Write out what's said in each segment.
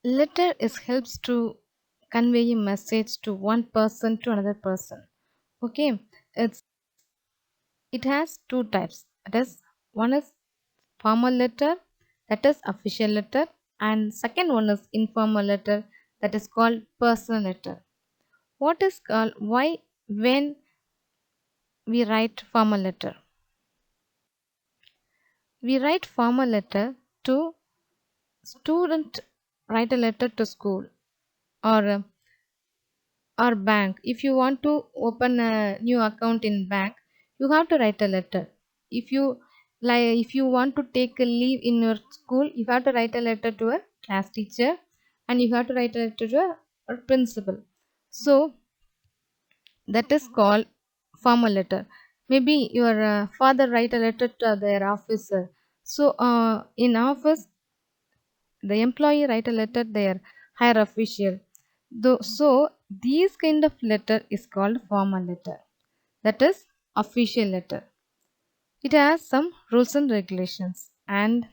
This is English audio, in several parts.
Letter is helps to convey a message to one person to another person. Okay, it's it has two types. That is, one is formal letter, that is official letter, and second one is informal letter, that is called personal letter. What is called why when we write formal letter? We write formal letter to student, write a letter to school or bank. If you want to open a new account in bank, you have to write a letter. If you if you want to take a leave in your school, you have to write a letter to a class teacher, and you have to write a letter to a principal. So that is called formal letter. Maybe your father write a letter to their officer. So in office, the employee write a letter their higher official. So these kind of letter is called formal letter. That is official letter. It has some rules and regulations. And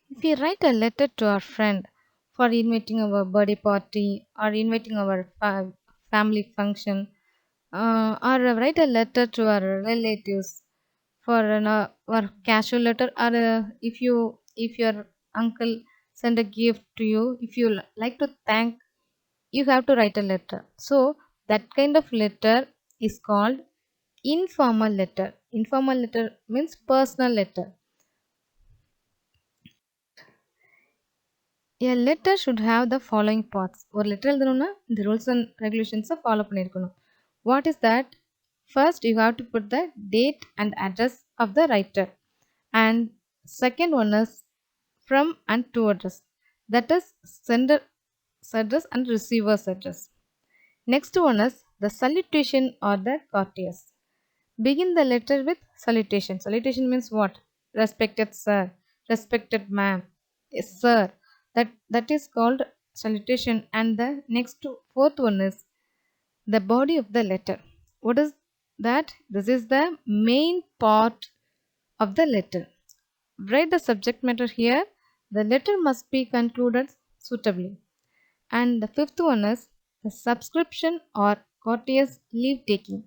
if we write a letter to our friend for inviting our birthday party or inviting our family function, or write a letter to our relatives for an or casual letter, or if your uncle send a gift to you, if you like to thank, you have to write a letter. So that kind of letter is called informal letter. Informal letter means personal letter. A letter should have the following parts. ஒரு letter எழுதணும்னா இந்த rules and ரெகுலேஷன்ஸை follow பண்ணியிருக்கணும். What is that? First, you have to put the date and address of the writer. And second one is from and to address. That is sender's address and receiver's address. Next one is the salutation or the courteous. Begin the letter with salutation. Salutation means what? Respected sir, respected ma'am, yes, sir. That is called salutation. And the next fourth one is the body of the letter. What is that? This is the main part of the letter. Write the subject matter here. The letter must be concluded suitably. And the fifth one is the subscription or courteous leave taking.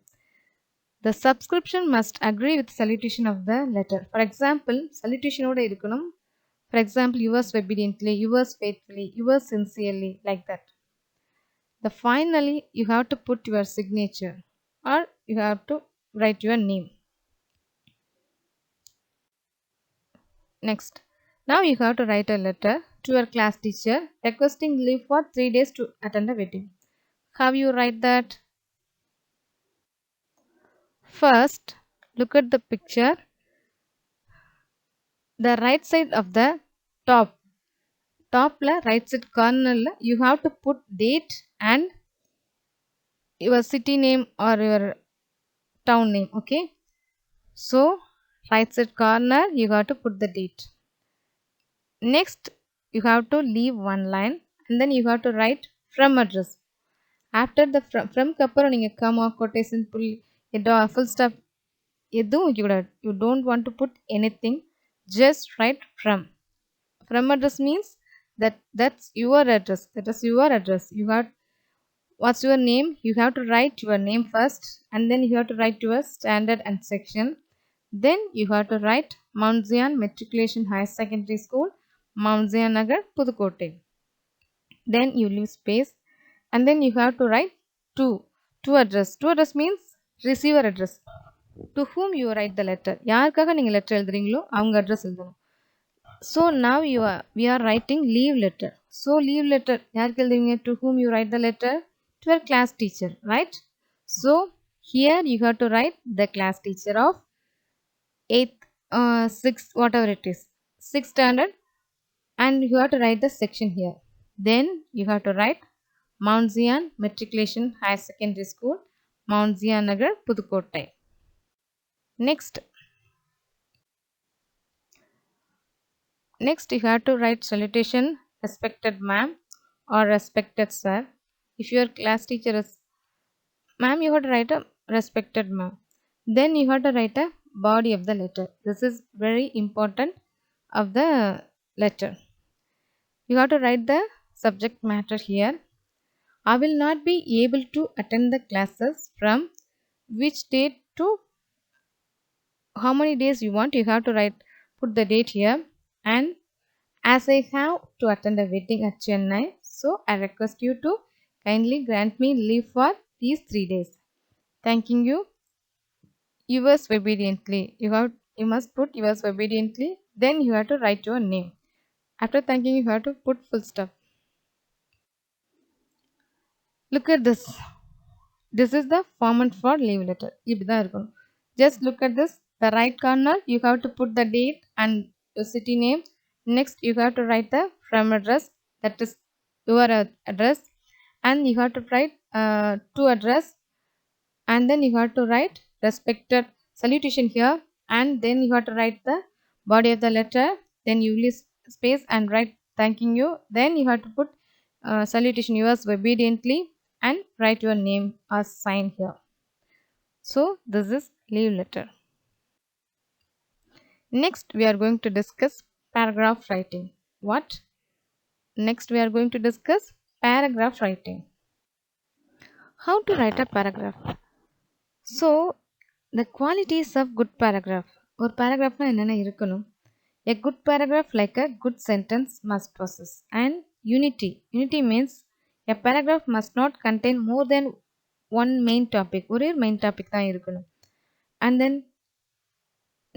The subscription must agree with salutation of the letter. For example, salutation oda irukanum. For example, yours obediently, yours faithfully, yours sincerely, like that. The finally, you have to put your signature or you have to write your name. Next, now you have to write a letter to your class teacher requesting leave for 3 days to attend a wedding. How you write that? First, look at the picture. The right side of the top la right side corner la, you have to put date and your city name or your town name. Okay, so right side corner you have to put the date. Next, you have to leave one line and then you have to write from address. After the from அப்புறம் நீங்க comma quotation full stop எதுவும் வைக்கக்கூடாது. You don't want to put anything, just write from. From address means that's your address. That is your address. You have what's your name? You have to write your name first, and then you have to write your standard and section. Then you have to write Mount Zion Matriculation Higher Secondary School, Mount Zion Nagar, Pudukkottai. Then you leave space, and then you have to write to address. To address means receiver address. To whom you write the letter. யாருக்காக நீங்கள் letter எழுதுறீங்களோ அவங்க address எழுதணும். So now we are writing leave letter. So leave letter யாருக்கு எழுதுவீங்க? To whom you write the letter? To your class teacher, right? So here you have to write the class teacher of 8th, 6th, whatever it is, 6th standard, and you have to write the section here. Then you have to write Mount Zion Matriculation Higher Secondary School, Mount Zion Nagar, Pudukkottai. Next, you have to write salutation, respected ma'am or respected sir. If your class teacher is ma'am, you have to write a respected ma'am. Then you have to write a body of the letter. This is very important of the letter. You have to write the subject matter here. I will not be able to attend the classes from which date to how many days you want. You have to write, put the date here. And as I have to attend a wedding at Chennai, so I request you to kindly grant me leave for these 3 days. Thanking you. Yours obediently. You must put yours obediently. Then you have to write your name. After thanking, you have to put full stop. Look at this. This is the format for leave letter. இப்படிதான் இருக்கும். Just look at this. The right corner, you have to put the date and your city name. Next, you have to write the from address. That is your address. And you have to write to address. And then you have to write respected salutation here. And then you have to write the body of the letter. Then you leave space and write thanking you. Then you have to put salutation yours obediently and write your name or sign here. So this is leave letter. Next we are going to discuss paragraph writing. What? Next we are going to discuss paragraph writing. How to write a paragraph? So the qualities of good paragraph. ஒரு paragraphனா என்னென்ன இருக்கணும்? A good paragraph like a good sentence must possess and unity. Unity means a paragraph must not contain more than one main topic. ஒரே main topic தான் இருக்கணும். And then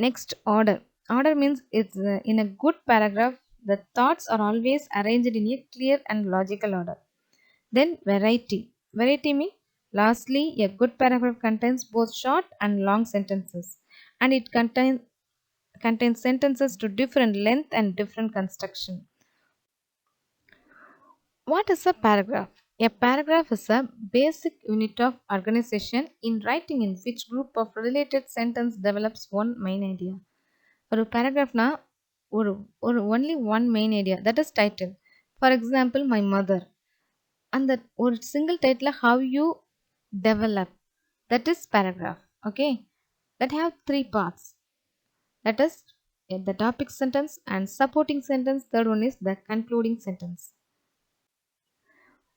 next, order. Order means it's in a good paragraph, the thoughts are always arranged in a clear and logical order. Then variety. Variety means lastly, a good paragraph contains both short and long sentences, and it contains sentences to different length and different construction. What is a paragraph? A paragraph is a basic unit of organization in writing in which group of related sentence develops one main idea. ஒரு பேராகிராஃப்னா ஒரு ஒரு only one main idea that is title. For example my mother. அந்த ஒரு single title how you develop that is paragraph. Okay, that have three parts. That is the topic sentence and supporting sentence. Third one is the concluding sentence.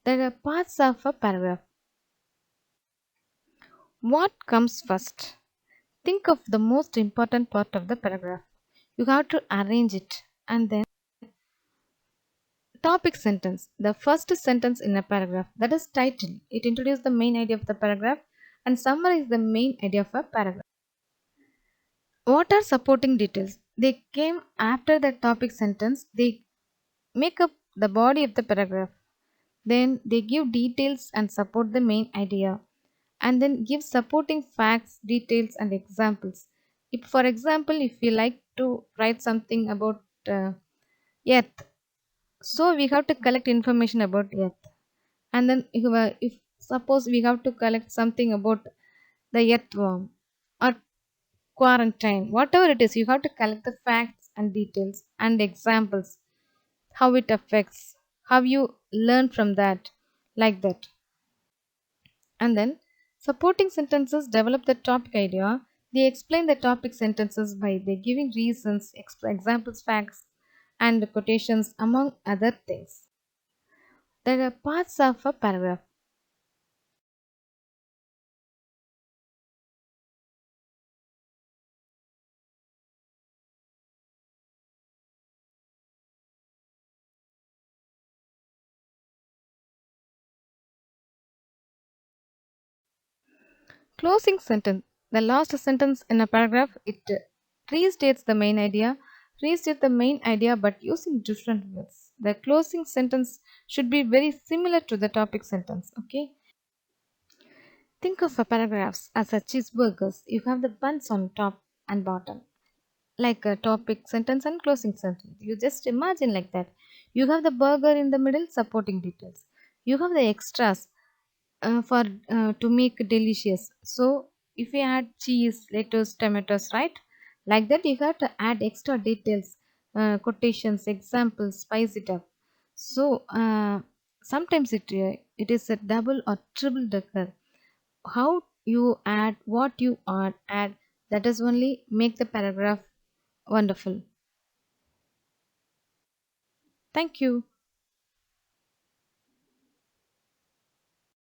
There are parts of a paragraph. What comes first? Think of the most important part of the paragraph. You have to arrange it. And then topic sentence, the first sentence in a paragraph, that is title. It introduces the main idea of the paragraph and summarize the main idea of a paragraph. What are supporting details? They came after the topic sentence. They make up the body of the paragraph. Then they give details and support the main idea, and then give supporting facts, details and examples. If for example, if you like to write something about earth, so we have to collect information about earth. And then if suppose we have to collect something about the earthworm or quarantine, whatever it is, you have to collect the facts and details and examples, how it affects, how you learn from that, like that. And then supporting sentences develop the topic idea. They explain the topic sentences by they giving reasons, examples, facts and quotations among other things. There are parts of a paragraph. Closing sentence. The last sentence in a paragraph, it restates the main idea. Restate the main idea but using different words. The closing sentence should be very similar to the topic sentence. Okay. Think of a paragraphs as a cheeseburgers. You have the buns on top and bottom, like a topic sentence and closing sentence. You just imagine like that. You have the burger in the middle, supporting details. You have the extras for to make delicious. So if you add cheese, lettuce, tomatoes, right, like that, you have to add extra details, quotations, examples, spice it up. So sometimes it is a double or triple decker. How you add, what you add, that is only make the paragraph wonderful. Thank you.